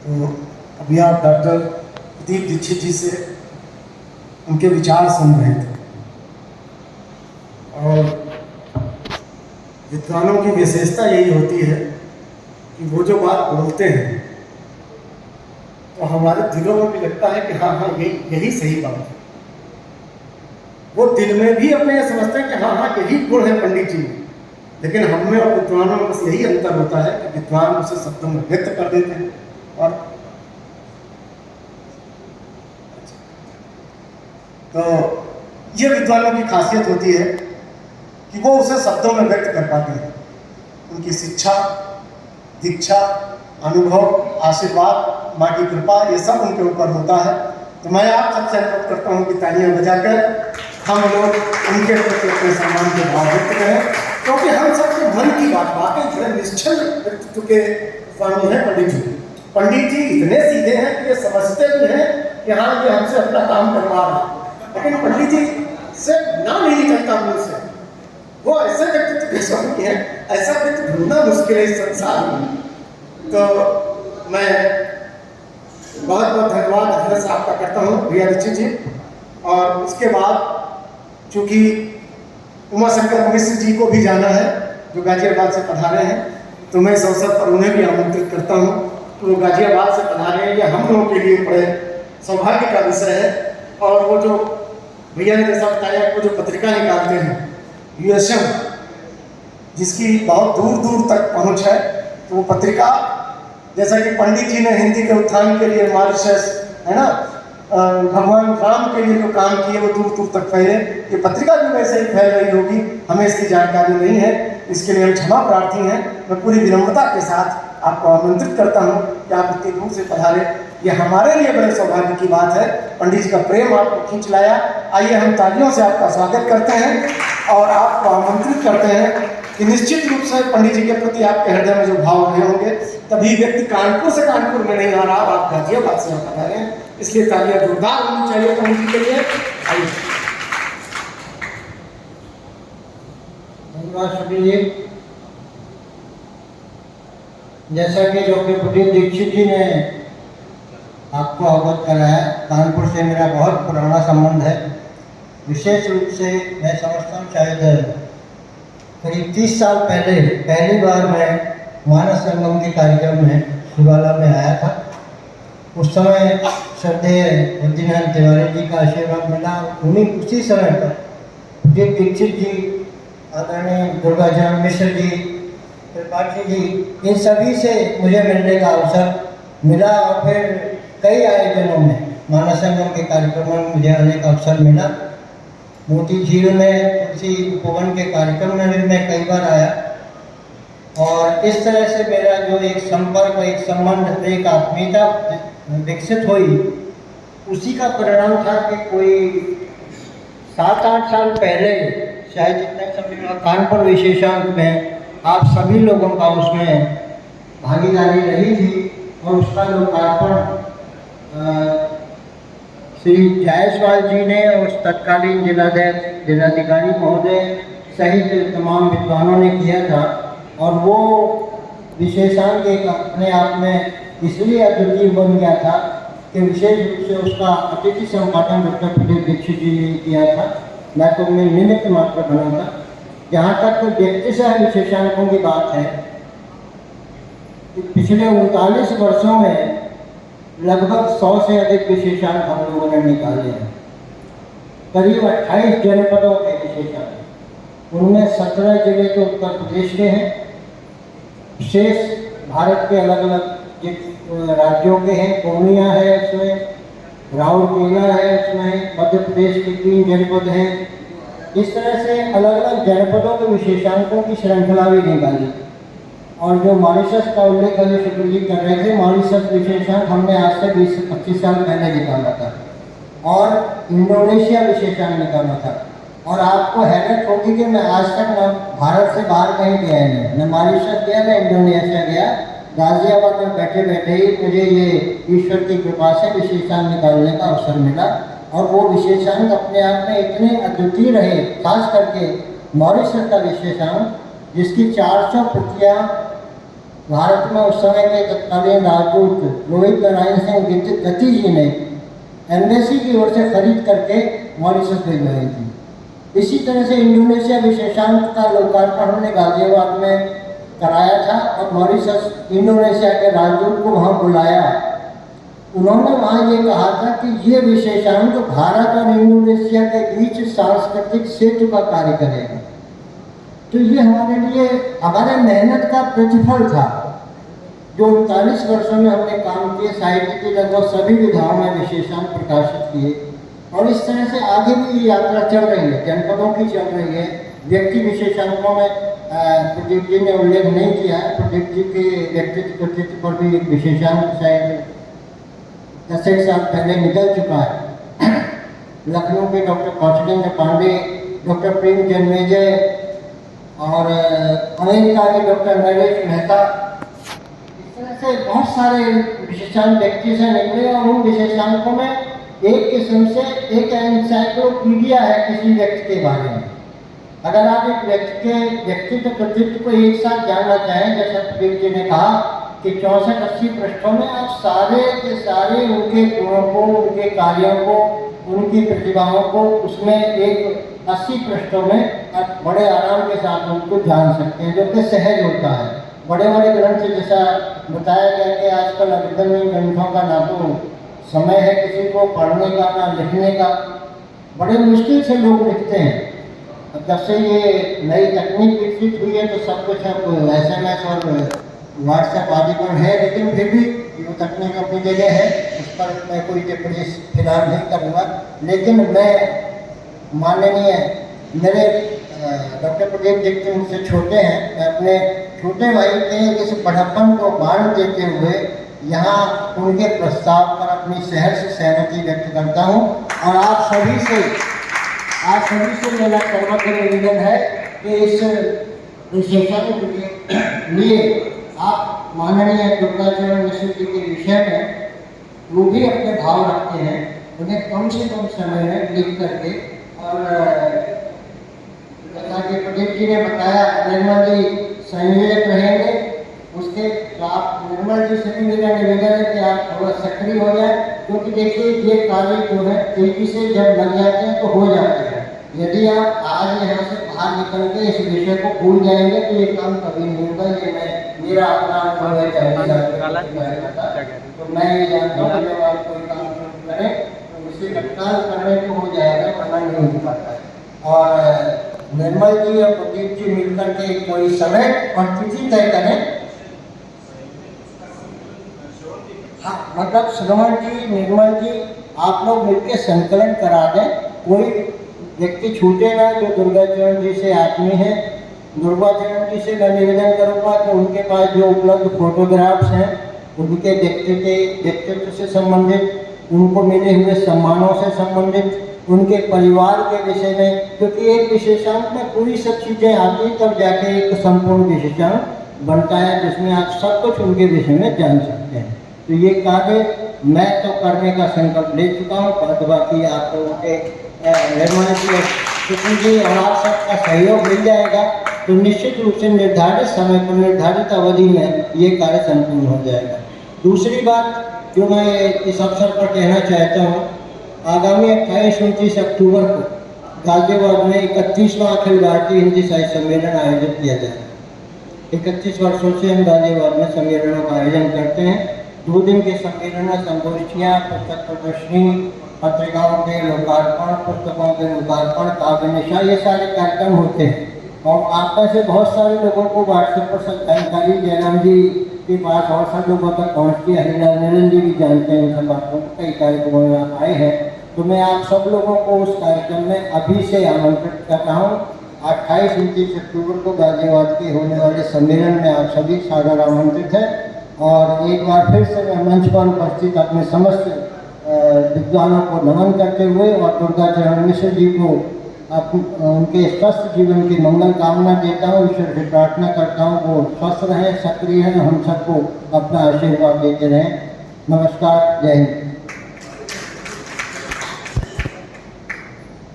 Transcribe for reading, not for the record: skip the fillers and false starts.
तो अभी आप डॉक्टर प्रदीप दीक्षित जी से उनके विचार सुन रहे थे। और विद्वानों की विशेषता यही होती है कि वो जो बात बोलते हैं तो हमारे दिलों में भी लगता है कि हाँ हाँ यही सही बात है। वो दिल में भी अपने ये समझते हैं कि हाँ हाँ यही गुण है पंडित जी में। लेकिन हम में और विद्वानों में बस यही अंतर होता है कि विद्वान उसे शब्दों में व्यक्त कर देते हैं और तो ये विद्वानों की खासियत होती है कि वो उसे शब्दों में व्यक्त कर पाते हैं। उनकी शिक्षा, दीक्षा, अनुभव, आशीर्वाद, माँ की कृपा, ये सब उनके ऊपर होता है। तो मैं आप सबसे अनुरोध करता हूँ कि तालियां बजाकर हम लोग उनके प्रति अपने सम्मान के भाव व्यक्त करें, क्योंकि हम सबके मन की बात वाकई बड़े निश्चल व्यक्तित्व के स्वामी हैं पंडित जी। पंडित जी इतने सीधे हैं कि ये समझते भी हैं कि हाँ ये हमसे अपना काम करवा रहा है, लेकिन पंडित जी से ना नहीं निकलता मुंह से। वो ऐसे व्यक्तित्व के स्वामी हैं, ऐसा व्यक्ति ढूंढना मुश्किल है इस संसार में। तो मैं बहुत बहुत धन्यवाद हृदय से आपका करता हूँ भैया दीक्षित जी। और उसके बाद चूंकि उमा शंकर मिश्र जी को भी जाना है जो गाजियाबाद से पधारे हैं, तो मैं इस अवसर पर उन्हें भी आमंत्रित करता हूँ। तो वो गाजियाबाद से पधारे हैं, यह हम लोगों के लिए बड़े सौभाग्य का विषय है। और वो जो भैया ने जैसा बताया, वो जो पत्रिका निकालते हैं यूएसएम, जिसकी बहुत दूर दूर तक पहुँच है, तो वो पत्रिका जैसा कि पंडित जी ने हिंदी के उत्थान के लिए मॉरिशस, है ना, भगवान राम के लिए जो काम किए वो दूर दूर तक फैले, ये पत्रिका भी वैसे ही फैल रही होगी, हमें इसकी जानकारी नहीं है, इसके लिए हम क्षमा प्रार्थी हैं। मैं पूरी विनम्रता के साथ आपको आमंत्रित करता हूँ कि आप इतनी दूर से पधारे, ये हमारे लिए बड़े सौभाग्य की बात है। पंडित जी का प्रेम आपको खींच लाया। आइए हम तालियों से आपका स्वागत करते हैं और आपको आमंत्रित करते हैं कि निश्चित रूप से पंडित जी के प्रति आपके हृदय में जो भाव रहे होंगे, तभी व्यक्ति कानपुर से कानपुर में नहीं आ रहा, आप गाजियाबाद से आ रहे हैं, इसलिए तालियां जोरदार होनी चाहिए पंडित जी के लिए। आइए धन्यवाद। जैसा कि डॉक्टर प्रदीप दीक्षित जी ने आपको अवगत कराया, कानपुर से मेरा बहुत पुराना संबंध है। विशेष रूप से मैं समझता हूँ शायद करीब 30 साल पहले पहली बार मैं मानस संगम के कार्यक्रम में शिवाला में आया था। उस समय श्रद्धेय बुद्धिनाथ तिवारी जी का आशीर्वाद मिला। उसी समय पर प्रदीप दीक्षित जी, आदरणीय दुर्गाचरण मिश्र जी, त्रिपाठी जी, इन सभी से मुझे मिलने का अवसर मिला। और फिर कई आयोजनों में मानस संगम के कार्यक्रमों में मुझे आने का अवसर मिला। मोती झील में तुलसी उपवन के कार्यक्रम में भी मैं कई बार आया। और इस तरह से मेरा जो एक संपर्क, एक संबंध, एक आत्मीयता विकसित हुई, उसी का परिणाम था कि कोई 7-8 साल पहले, शायद जितना समय में कानपुर विशेषांक में आप सभी लोगों का उसमें भागीदारी रही थी। और उसका लोकार्पण श्री जायसवाल जी ने और तत्कालीन जिलाधिकारी महोदय सहित तमाम विद्वानों ने किया था। और वो विशेषांक एक अपने आप में इसलिए अद्वितीय बन गया था कि विशेष रूप से उसका अतिथि संपादन डॉक्टर प्रदीप दीक्षित जी ने किया था। मैं तो मैं निमित्त मात्र बना था। जहाँ तक व्यक्तिशः विशेषांकों की बात है, पिछले 39 वर्षों में लगभग 100 से अधिक विशेषांक हम लोगों ने निकाले हैं। करीब 28 जनपदों के विशेषांक, उनमें 17 जिले तो उत्तर प्रदेश के हैं, शेष भारत के अलग अलग राज्यों के हैं। पूर्णिया है उसमें, राउरकेला है उसमें, मध्य प्रदेश के 3 जनपद हैं। इस तरह से अलग अलग जनपदों के विशेषांकों की श्रृंखला भी निकाली। और जो मॉरिशस का उल्लेख अभी शुक्र जी कर रहे थे, मॉरिशस विशेषांक हमने आज से 20 से 25 साल पहले निकाला था। और इंडोनेशिया विशेषांक निकाला था। और आपको हैरत होगी कि मैं आज तक न भारत से बाहर कहीं गया नहीं, न मॉरिशस गया न इंडोनेशिया गया। गाजियाबाद में बैठे बैठे ही मुझे ये ईश्वर की कृपा से विशेषांक निकालने का अवसर मिला। और वो विशेषांक अपने आप में इतने अद्वितीय रहे, खास करके मॉरिशस का विशेषांक, जिसकी 400 प्रतियाँ भारत में उस समय के तत्कालीन राजदूत रोहित नारायण सिंह गति जी ने एम्बेसी की ओर से खरीद करके मॉरिशस भिजवाई थी। इसी तरह से इंडोनेशिया विशेषांक का लोकार्पण हमने गाजियाबाद में कराया था और मॉरिशस इंडोनेशिया के राजदूत को वहाँ बुलाया। उन्होंने वहाँ ये कहा था कि ये विशेषांक भारत और इंडोनेशिया के बीच सांस्कृतिक सेतु का कार्य करेगा। तो ये हमारे लिए हमारे मेहनत का प्रतिफल था। जो 39 वर्षों में हमने काम किए, साहित्य की लगभग सभी विधाओं में विशेषांक प्रकाशित किए और इस तरह से आगे भी ये यात्रा चल रही है, जनपदों की चल रही है। व्यक्ति विशेषांकों में प्रदीप जी ने उल्लेख नहीं किया है। प्रदीप जी के व्यक्तित्व कृतित्व पर भी एक विशेषांक शायद 10 साल पहले निकल चुका है। लखनऊ के डॉक्टर कौशलेंद्र पांडे, डॉक्टर प्रेम जन्मेजय और अमेरिका के डॉक्टर नरेश मेहता, इस तरह से बहुत सारे विशेषांक व्यक्ति से निकले और उन विशेषांकों में एक किस्म से एक एनसाइक्लोपीडिया है किसी व्यक्ति के बारे में। अगर आप एक व्यक्ति के व्यक्तित्व कृतित्व को एक साथ जानना चाहें, जैसा प्रदीप जी ने कहा कि 64-80 पृष्ठों में आप सारे के सारे उनके गुणों को, उनके कार्यों को, उनकी प्रतिभाओं को उसमें एक 80 पृष्ठों में आप बड़े आराम के साथ उनको जान सकते हैं, जो कि सहज होता है। बड़े बड़े ग्रंथ जैसा बताया गया कि आजकल अभिधर्मी ग्रंथों का ना तो समय है किसी को पढ़ने का ना लिखने का, बड़े मुश्किल से लोग लिखते हैं। जब से ये नई तकनीक विकसित हुई है तो सब कुछ अब SMS और व्हाट्सएप आदि पर है, लेकिन फिर भी जो तकनीक अपनी जगह है उस पर मैं कोई टिप्पणी फिलहाल नहीं करूँगा। लेकिन मैं माननीय मेरे डॉक्टर प्रदीप जी मुझसे छोटे हैं, मैं अपने छोटे भाई के इस बढ़प्पन को बांध देते हुए यहाँ उनके प्रस्ताव पर अपनी सहर्ष सहमति व्यक्त करता हूँ। और आप सभी से मेरा सर्वत्र निवेदन है कि इस विशेषण के लिए आप माननीय दुर्गाचरण मिश्र जी के विषय में वो भी अपने भाव रखते हैं, उन्हें कम से कम समय में लिख करके, और जैसा कि प्रदीप जी ने बताया निर्मल जी संयोजक रहेंगे, उसके तो आप निर्मल जी से भी मेरा निवेदन है कि आप थोड़ा सक्रिय हो जाए, क्योंकि देखिए ये कार्य जो है तेजी से जब लग जाते हैं तो हो जाते हैं। यदि आप आज यहाँ से बाहर निकल के इस विषय को भूल जाएंगे तो ये काम कभी नहीं होगा। ये मेरा अपना अनुभव है, तो मैं ये जानता हूँ जब आप कोई काम शुरू करें तो उसे तत्काल करने को हो जाएगा, वरना नहीं हो पाता है। और निर्मल जी और प्रदीप जी मिलकर के कोई समय और तिथि तय करें। हाँ, मतलब श्रवण जी, निर्मल जी, आप लोग मिलकर संकलन करा दें। कोई व्यक्ति छूटे ना जो दुर्गाचरण जी से आत्मीय है। दुर्गाचरण जी से मैं निवेदन करूँगा कि उनके पास जो उपलब्ध फोटोग्राफ्स हैं उनके व्यक्तित्व से संबंधित, उनको मिले हुए सम्मानों से संबंधित, उनके परिवार के विषय में, क्योंकि एक विशेषांक में पूरी सब चीज़ें आती तब जाके एक संपूर्ण विशेषांक बनता है जिसमें आप सब कुछ उनके विषय में जान सकते हैं। तो ये कार्य मैं तो करने का संकल्प ले चुका हूँ, पर बाकी आप लोगों के निर्माण जी और आप सबका सहयोग मिल जाएगा तो निश्चित रूप से निर्धारित समय पर, निर्धारित अवधि में ये कार्य संपूर्ण हो जाएगा। दूसरी बात जो मैं इस अवसर पर कहना चाहता हूँ, आगामी 28-29 अक्टूबर को गाजियाबाद में 31वां अखिल भारतीय हिंदी साहित्य सम्मेलन आयोजित किया जाएगा। 31 वर्षों से हम गाजियाबाद में सम्मेलनों का आयोजन करते हैं। 2 दिन के सम्मेलन में संगोष्ठियाँ, पुस्तक प्रदर्शनी, पत्रिकाओं के लोकार्पण, पुस्तकों के लोकार्पण, काव्य निशा, ये सारे कार्यक्रम होते हैं। और आप में से बहुत सारे लोगों को व्हाट्सएप पर सब जानकारी जयराम जी के पास और सब लोगों तक पहुँचती है। हरिलाल निरंजन जी भी जानते हैं इन सब बातों को, कई कार्यक्रमों में आप आए हैं। तो मैं आप सब लोगों को उस कार्यक्रम में अभी से आमंत्रित कर रहा हूँ। 28-29 अक्टूबर को गाजियाबाद के होने वाले सम्मेलन में आप सभी सादर आमंत्रित हैं। और एक बार फिर से मैं मंच पर उपस्थित अपने समस्त विद्वानों को नमन करते हुए और दुर्गाचरण मिश्र जी को उनके स्वस्थ जीवन की मंगल कामना देता हूँ, ईश्वर से प्रार्थना करता हूँ वो स्वस्थ रहें, सक्रिय रहें, हम सबको अपना आशीर्वाद देते रहें। नमस्कार, जय हिंद।